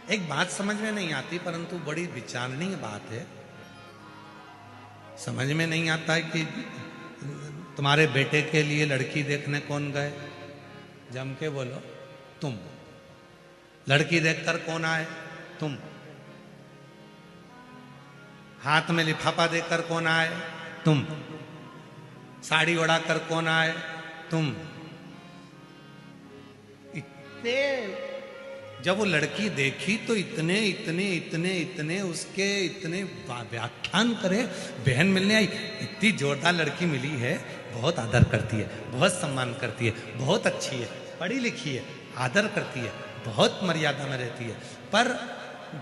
एक बात समझ में नहीं आती, परंतु बड़ी विचारणीय बात है। समझ में नहीं आता है कि तुम्हारे बेटे के लिए लड़की देखने कौन गए? जम के बोलो, तुम। लड़की देखकर कौन आए? तुम। हाथ में लिफाफा देकर कौन आए? तुम। साड़ी ओढ़ाकर कौन आए? तुम। इतने जब वो लड़की देखी तो इतने इतने इतने इतने उसके इतने व्याख्यान करे। बहन मिलने आई, इतनी जोरदार लड़की मिली है, बहुत आदर करती है, बहुत सम्मान करती है, बहुत अच्छी है, पढ़ी लिखी है, आदर करती है, बहुत मर्यादा में रहती है। पर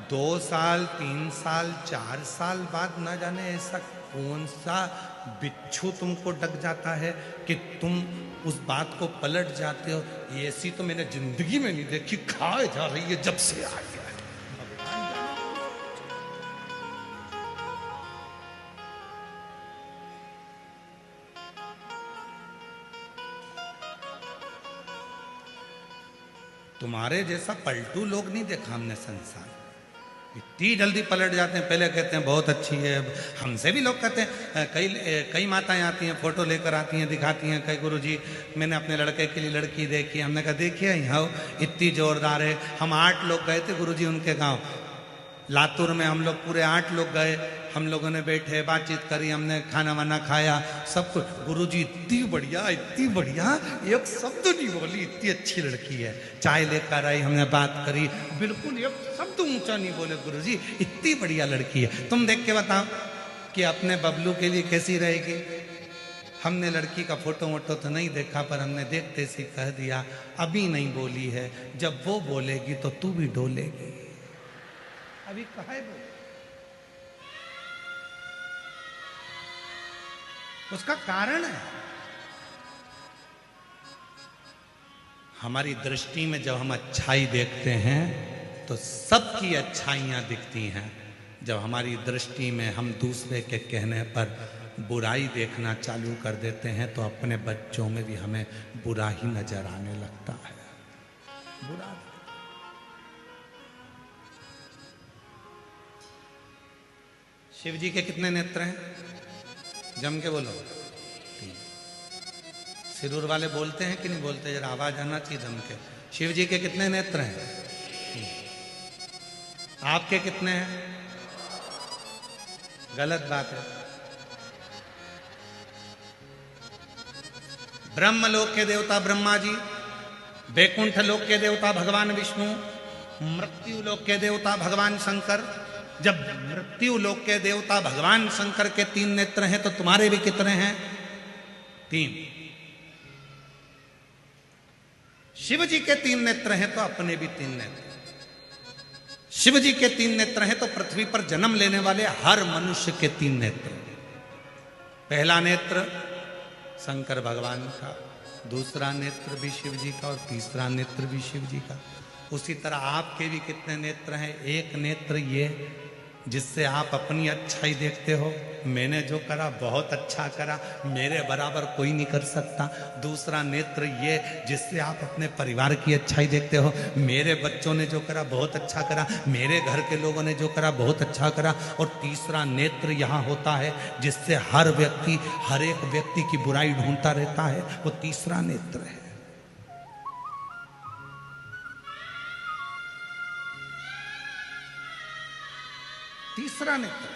2 साल 3 साल 4 साल बाद ना जाने ऐसा कौन सा बिच्छू तुमको डक जाता है कि तुम उस बात को पलट जाते हो। ऐसी तो मैंने जिंदगी में नहीं देखी, खाए जा रही है जब से आई है। तुम्हारे जैसा पलटू लोग नहीं देखा हमने संसार। इतनी जल्दी पलट जाते हैं। पहले कहते हैं बहुत अच्छी है, हमसे भी लोग कहते हैं, कई माताएं आती हैं, फोटो लेकर आती हैं, दिखाती हैं, कई गुरुजी मैंने अपने लड़के के लिए लड़की देखी। हमने कहा देखिए यहाँ इतनी जोरदार है। हम 8 लोग गए थे गुरुजी उनके गांव लातूर में। हम लोग पूरे 8 लोग गए। हम लोगों ने बैठे, बातचीत करी, हमने खाना वाना खाया, सब कुछ। गुरुजी इतनी बढ़िया, इतनी बढ़िया, एक शब्द नहीं बोली, इतनी अच्छी लड़की है। चाय लेकर आई, हमने बात करी, बिल्कुल एक शब्द ऊंचा नहीं बोले गुरुजी, इतनी बढ़िया लड़की है। तुम देख के बताओ कि अपने बबलू के लिए कैसी रहेगी। हमने लड़की का फोटो वोटो तो नहीं देखा, पर हमने देखते से कह दिया अभी नहीं बोली है, जब वो बोलेगी तो तू भी डोलेगी। अभी कहा है वो, उसका कारण है हमारी दृष्टि में। जब हम अच्छाई देखते हैं तो सबकी अच्छाइयां दिखती हैं। जब हमारी दृष्टि में हम दूसरे के कहने पर बुराई देखना चालू कर देते हैं तो अपने बच्चों में भी हमें बुरा ही नजर आने लगता है। बुरा। शिव जी के कितने नेत्र हैं? जम के बोलो। 3। सिरूर वाले बोलते हैं कि नहीं बोलते? जरा आवाज आना चाहिए जम के। शिव जी के कितने नेत्र हैं? 3। आपके कितने हैं? गलत बात है। ब्रह्म लोक के देवता ब्रह्मा जी, बैकुंठ लोक के देवता भगवान विष्णु, मृत्यु लोक के देवता भगवान शंकर। जब मृत्यु लोक के देवता भगवान शंकर के 3 नेत्र हैं तो तुम्हारे भी कितने हैं? 3। शिव जी के 3 नेत्र हैं तो अपने भी 3 नेत्र। शिव जी के 3 नेत्र हैं तो पृथ्वी पर जन्म लेने वाले हर मनुष्य के 3 नेत्र। पहला नेत्र शंकर भगवान का, दूसरा नेत्र भी शिव जी का और तीसरा नेत्र भी शिव जी का। उसी तरह आपके भी कितने नेत्र हैं? एक नेत्र ये जिससे आप अपनी अच्छाई देखते हो, मैंने जो करा बहुत अच्छा करा, मेरे बराबर कोई नहीं कर सकता। दूसरा नेत्र ये जिससे आप अपने परिवार की अच्छाई देखते हो, मेरे बच्चों ने जो करा बहुत अच्छा करा, मेरे घर के लोगों ने जो करा बहुत अच्छा करा। और तीसरा नेत्र यहाँ होता है जिससे हर व्यक्ति, हर एक व्यक्ति की बुराई ढूंढता रहता है, वो तीसरा नेत्र है। तीसरा नेत्र।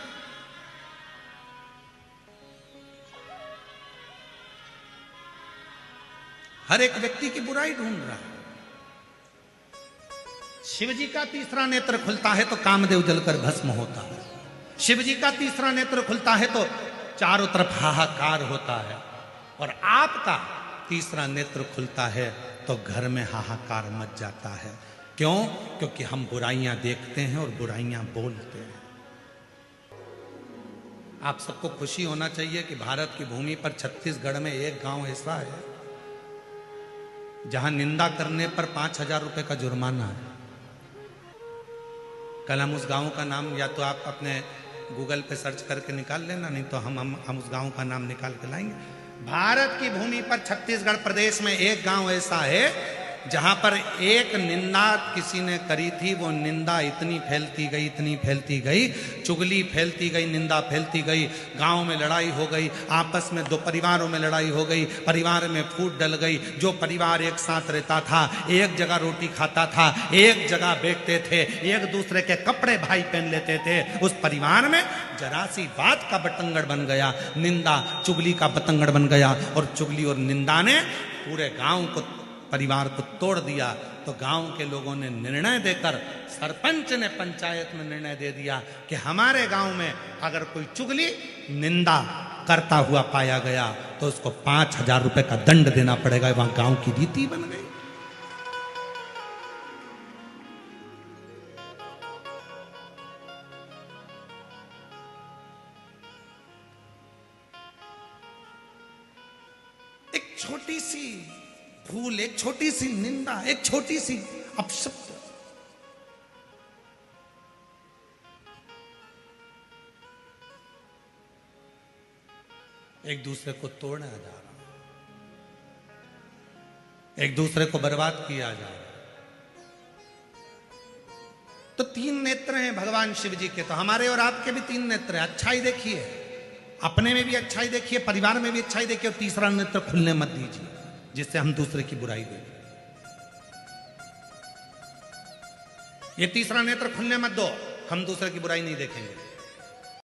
हर एक व्यक्ति की बुराई ढूंढ रहा है। शिव जी का तीसरा नेत्र खुलता है तो कामदेव जलकर भस्म होता है। शिव जी का तीसरा नेत्र खुलता है तो चारों तरफ हाहाकार होता है। और आपका तीसरा नेत्र खुलता है तो घर में हाहाकार मच जाता है। क्यों? क्योंकि हम बुराइयां देखते हैं और बुराइयां बोलते हैं। आप सबको खुशी होना चाहिए कि भारत की भूमि पर छत्तीसगढ़ में एक गांव ऐसा है जहां निंदा करने पर 5,000 रुपए का जुर्माना है। कल हम उस गांव का नाम या तो आप अपने गूगल पे सर्च करके निकाल लेना, नहीं तो हम उस गांव का नाम निकाल के लाएंगे। भारत की भूमि पर छत्तीसगढ़ प्रदेश में एक गांव ऐसा है जहां पर एक निंदा किसी ने करी थी, वो निंदा इतनी फैलती गई, इतनी फैलती गई, चुगली फैलती गई, निंदा फैलती गई, गांव में लड़ाई हो गई, आपस में दो परिवारों में लड़ाई हो गई, परिवार में फूट डल गई। जो परिवार एक साथ रहता था, एक जगह रोटी खाता था, एक जगह बैठते थे, एक दूसरे के कपड़े भाई पहन लेते थे, उस परिवार में जरा सी बात का बतंगड़ बन गया, निंदा चुगली का बतंगड़ बन गया, और चुगली और निंदा ने पूरे गांव को, परिवार को तोड़ दिया। तो गांव के लोगों ने निर्णय देकर, सरपंच ने पंचायत में निर्णय दे दिया कि हमारे गांव में अगर कोई चुगली निंदा करता हुआ पाया गया तो उसको 5,000 रुपए का दंड देना पड़ेगा। वहां गांव की रीति बन गई। एक छोटी सी भूल, एक छोटी सी निंदा, एक छोटी सी अपशब्द, एक दूसरे को तोड़ा जा रहा, एक दूसरे को बर्बाद किया जा रहा। तो 3 नेत्र हैं भगवान शिव जी के, तो हमारे और आपके भी 3 नेत्र हैं। अच्छाई देखिए, अपने में भी अच्छाई देखिए, परिवार में भी अच्छाई देखिए, और तीसरा नेत्र खुलने मत दीजिए जिससे हम दूसरे की बुराई देखें। ये तीसरा नेत्र खुलने मत दो, हम दूसरे की बुराई नहीं देखेंगे।